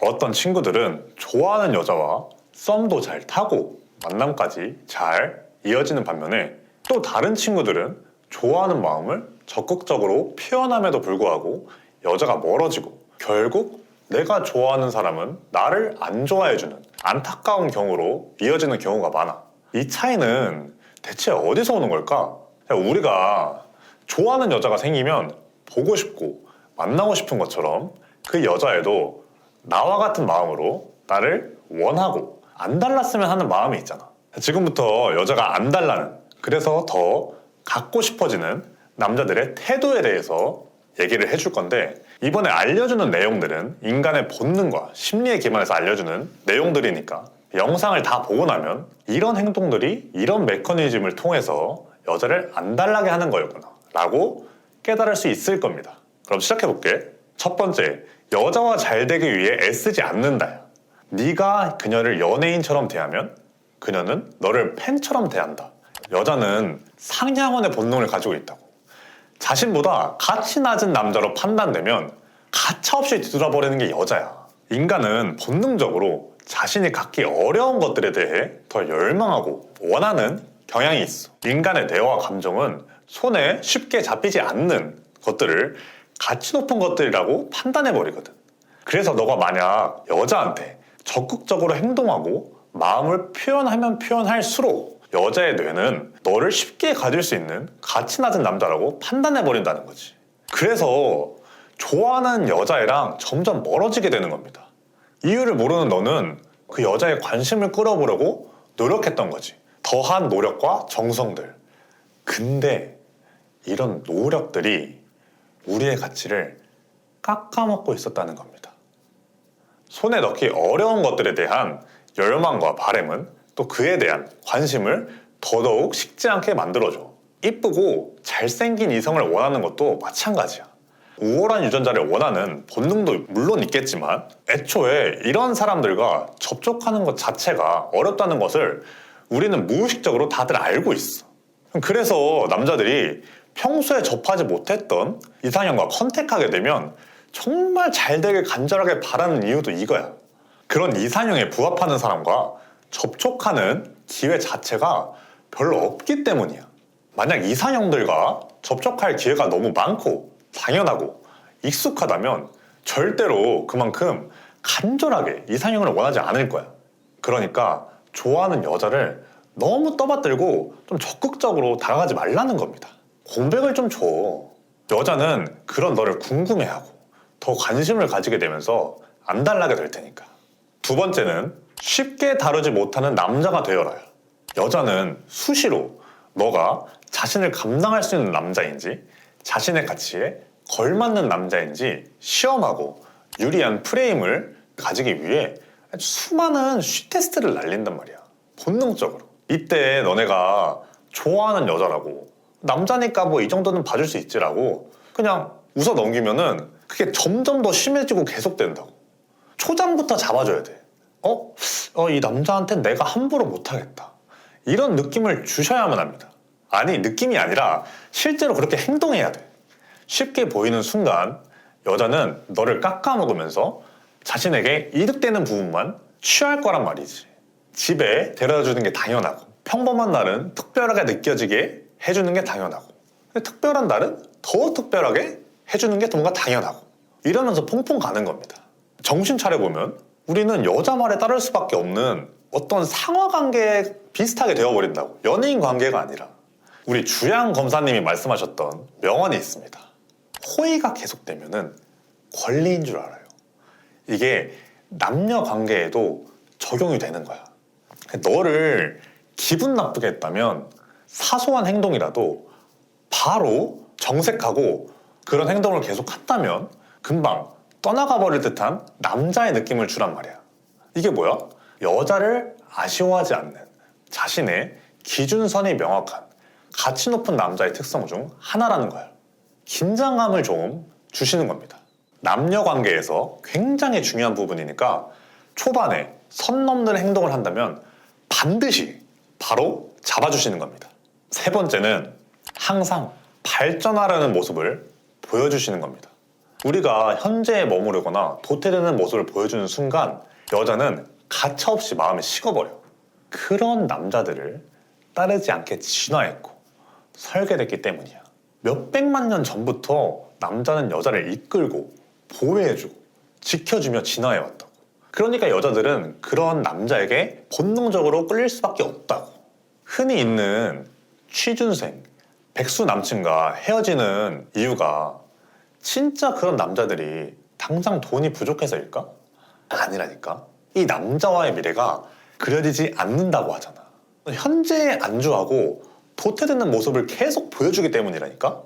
어떤 친구들은 좋아하는 여자와 썸도 잘 타고 만남까지 잘 이어지는 반면에 또 다른 친구들은 좋아하는 마음을 적극적으로 표현함에도 불구하고 여자가 멀어지고 결국 내가 좋아하는 사람은 나를 안 좋아해주는 안타까운 경우로 이어지는 경우가 많아. 이 차이는 대체 어디서 오는 걸까? 우리가 좋아하는 여자가 생기면 보고 싶고 만나고 싶은 것처럼 그 여자애도 나와 같은 마음으로 나를 원하고 안 달랐으면 하는 마음이 있잖아. 지금부터 여자가 안 달라는, 그래서 더 갖고 싶어지는 남자들의 태도에 대해서 얘기를 해줄 건데, 이번에 알려주는 내용들은 인간의 본능과 심리에 기반해서 알려주는 내용들이니까 영상을 다 보고 나면 이런 행동들이 이런 메커니즘을 통해서 여자를 안 달라게 하는 거였구나 라고 깨달을 수 있을 겁니다. 그럼 시작해볼게. 첫 번째, 여자와 잘 되기 위해 애쓰지 않는다야. 네가 그녀를 연예인처럼 대하면 그녀는 너를 팬처럼 대한다. 여자는 상향원의 본능을 가지고 있다고. 자신보다 가치 낮은 남자로 판단되면 가차없이 뒤돌아버리는 게 여자야. 인간은 본능적으로 자신이 갖기 어려운 것들에 대해 더 열망하고 원하는 경향이 있어. 인간의 뇌와 감정은 손에 쉽게 잡히지 않는 것들을 가치 높은 것들이라고 판단해버리거든. 그래서 너가 만약 여자한테 적극적으로 행동하고 마음을 표현하면 표현할수록 여자의 뇌는 너를 쉽게 가질 수 있는 가치 낮은 남자라고 판단해버린다는 거지. 그래서 좋아하는 여자애랑 점점 멀어지게 되는 겁니다. 이유를 모르는 너는 그 여자의 관심을 끌어보려고 노력했던 거지. 더한 노력과 정성들. 근데 이런 노력들이 우리의 가치를 깎아먹고 있었다는 겁니다. 손에 넣기 어려운 것들에 대한 열망과 바램은 또 그에 대한 관심을 더더욱 식지 않게 만들어줘. 이쁘고 잘생긴 이성을 원하는 것도 마찬가지야. 우월한 유전자를 원하는 본능도 물론 있겠지만 애초에 이런 사람들과 접촉하는 것 자체가 어렵다는 것을 우리는 무의식적으로 다들 알고 있어. 그래서 남자들이 평소에 접하지 못했던 이상형과 컨택하게 되면 정말 잘 되길 간절하게 바라는 이유도 이거야. 그런 이상형에 부합하는 사람과 접촉하는 기회 자체가 별로 없기 때문이야. 만약 이상형들과 접촉할 기회가 너무 많고 당연하고 익숙하다면 절대로 그만큼 간절하게 이상형을 원하지 않을 거야. 그러니까 좋아하는 여자를 너무 떠받들고 좀 적극적으로 다가가지 말라는 겁니다. 공백을 좀 줘. 여자는 그런 너를 궁금해하고 더 관심을 가지게 되면서 안 달라게 될 테니까. 두 번째는 쉽게 다루지 못하는 남자가 되어라야. 여자는 수시로 너가 자신을 감당할 수 있는 남자인지 자신의 가치에 걸맞는 남자인지 시험하고 유리한 프레임을 가지기 위해 수많은 쉬 테스트를 날린단 말이야. 본능적으로. 이때 너네가 좋아하는 여자라고, 남자니까 뭐 이 정도는 봐줄 수 있지라고 그냥 웃어 넘기면은 그게 점점 더 심해지고 계속된다고. 초장부터 잡아줘야 돼. 이 남자한테 내가 함부로 못하겠다. 이런 느낌을 주셔야만 합니다. 아니, 느낌이 아니라 실제로 그렇게 행동해야 돼. 쉽게 보이는 순간 여자는 너를 깎아먹으면서 자신에게 이득되는 부분만 취할 거란 말이지. 집에 데려다주는 게 당연하고, 평범한 날은 특별하게 느껴지게 해주는 게 당연하고, 특별한 날은 더 특별하게 해주는 게 뭔가 당연하고, 이러면서 퐁퐁 가는 겁니다. 정신 차려보면 우리는 여자 말에 따를 수밖에 없는 어떤 상하관계에 비슷하게 되어버린다고. 연예인 관계가 아니라. 우리 주양 검사님이 말씀하셨던 명언이 있습니다. 호의가 계속되면은 권리인 줄 알아요. 이게 남녀 관계에도 적용이 되는 거야. 너를 기분 나쁘게 했다면 사소한 행동이라도 바로 정색하고 그런 행동을 계속 한다면 금방 떠나가 버릴 듯한 남자의 느낌을 주란 말이야. 이게 뭐야? 여자를 아쉬워하지 않는 자신의 기준선이 명확한 가치 높은 남자의 특성 중 하나라는 거야. 긴장감을 좀 주시는 겁니다. 남녀 관계에서 굉장히 중요한 부분이니까 초반에 선 넘는 행동을 한다면 반드시 바로 잡아주시는 겁니다. 세 번째는 항상 발전하려는 모습을 보여주시는 겁니다. 우리가 현재에 머무르거나 도태되는 모습을 보여주는 순간 여자는 가차없이 마음이 식어버려. 그런 남자들을 따르지 않게 진화했고 설계됐기 때문이야. 몇백만 년 전부터 남자는 여자를 이끌고 보호해주고 지켜주며 진화해왔다고. 그러니까 여자들은 그런 남자에게 본능적으로 끌릴 수밖에 없다고. 흔히 있는 취준생, 백수 남친과 헤어지는 이유가 진짜 그런 남자들이 당장 돈이 부족해서일까? 아니라니까. 이 남자와의 미래가 그려지지 않는다고 하잖아. 현재에 안주하고 도태되는 모습을 계속 보여주기 때문이라니까?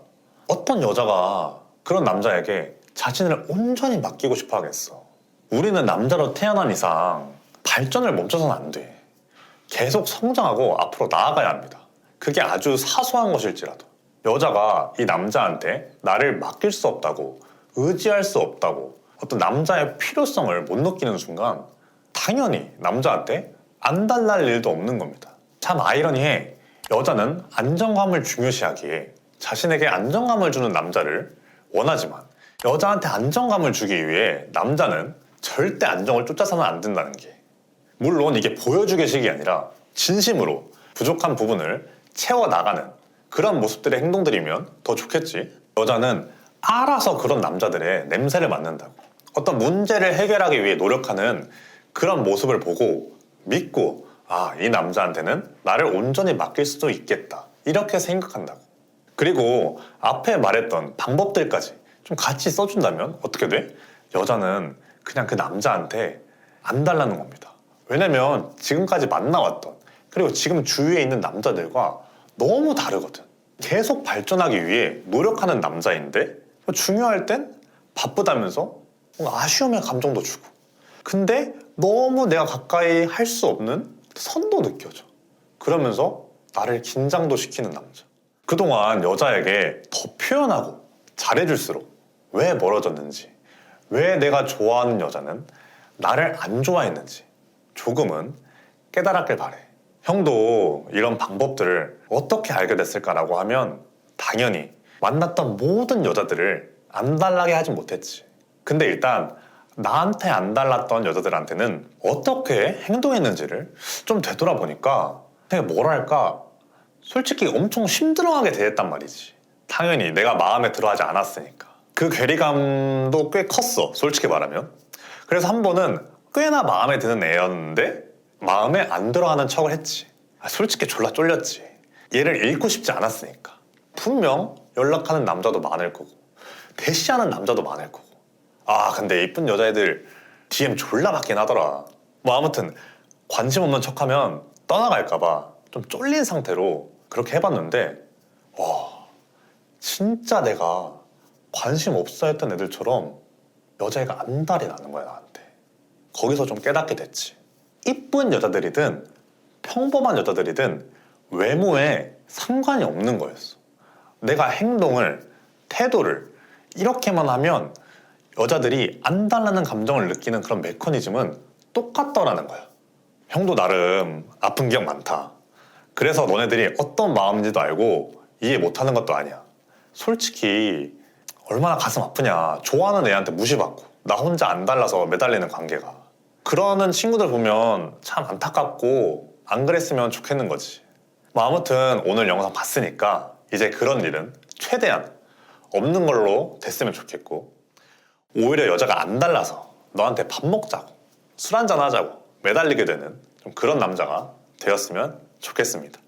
어떤 여자가 그런 남자에게 자신을 온전히 맡기고 싶어 하겠어. 우리는 남자로 태어난 이상 발전을 멈춰서는 안 돼. 계속 성장하고 앞으로 나아가야 합니다. 그게 아주 사소한 것일지라도. 여자가 이 남자한테 나를 맡길 수 없다고, 의지할 수 없다고, 어떤 남자의 필요성을 못 느끼는 순간 당연히 남자한테 안달날 일도 없는 겁니다. 참 아이러니해. 여자는 안정감을 중요시하기에 자신에게 안정감을 주는 남자를 원하지만 여자한테 안정감을 주기 위해 남자는 절대 안정을 쫓아서는 안 된다는 게. 물론 이게 보여주기식이 아니라 진심으로 부족한 부분을 채워나가는 그런 모습들의 행동들이면 더 좋겠지. 여자는 알아서 그런 남자들의 냄새를 맡는다고. 어떤 문제를 해결하기 위해 노력하는 그런 모습을 보고 믿고, 아, 이 남자한테는 나를 온전히 맡길 수도 있겠다, 이렇게 생각한다고. 그리고 앞에 말했던 방법들까지 좀 같이 써준다면 어떻게 돼? 여자는 그냥 그 남자한테 안 달라는 겁니다. 왜냐면 지금까지 만나왔던, 그리고 지금 주위에 있는 남자들과 너무 다르거든. 계속 발전하기 위해 노력하는 남자인데 중요할 땐 바쁘다면서 뭔가 아쉬움의 감정도 주고, 근데 너무 내가 가까이 할 수 없는 선도 느껴져. 그러면서 나를 긴장도 시키는 남자. 그동안 여자에게 더 표현하고 잘해줄수록 왜 멀어졌는지, 왜 내가 좋아하는 여자는 나를 안 좋아했는지 조금은 깨달았길 바래. 형도 이런 방법들을 어떻게 알게 됐을까라고 하면 당연히 만났던 모든 여자들을 안 달라게 하진 못했지. 근데 일단 나한테 안 달랐던 여자들한테는 어떻게 행동했는지를 좀 되돌아보니까 되게 뭐랄까, 솔직히 엄청 힘들어하게 대했단 말이지. 당연히 내가 마음에 들어하지 않았으니까. 그 괴리감도 꽤 컸어, 솔직히 말하면. 그래서 한 번은 꽤나 마음에 드는 애였는데 마음에 안 들어하는 척을 했지. 솔직히 졸라 쫄렸지. 얘를 잃고 싶지 않았으니까. 분명 연락하는 남자도 많을 거고 대시하는 남자도 많을 거고. 아, 근데 이쁜 여자애들 DM 졸라 받긴 하더라. 뭐 아무튼 관심 없는 척하면 떠나갈까봐 좀 쫄린 상태로 그렇게 해봤는데, 와, 진짜 내가 관심 없어 했던 애들처럼 여자애가 안달이 나는 거야, 나한테. 거기서 좀 깨닫게 됐지. 이쁜 여자들이든 평범한 여자들이든 외모에 상관이 없는 거였어. 내가 행동을, 태도를 이렇게만 하면 여자들이 안달나는 감정을 느끼는 그런 메커니즘은 똑같더라는 거야. 형도 나름 아픈 기억 많다. 그래서 너네들이 어떤 마음인지도 알고 이해 못하는 것도 아니야. 솔직히 얼마나 가슴 아프냐. 좋아하는 애한테 무시받고 나 혼자 안 달라서 매달리는 관계가. 그러는 친구들 보면 참 안타깝고 안 그랬으면 좋겠는 거지. 뭐 아무튼 오늘 영상 봤으니까 이제 그런 일은 최대한 없는 걸로 됐으면 좋겠고, 오히려 여자가 안 달라서 너한테 밥 먹자고, 술 한잔 하자고 매달리게 되는 좀 그런 남자가 되었으면 좋겠습니다.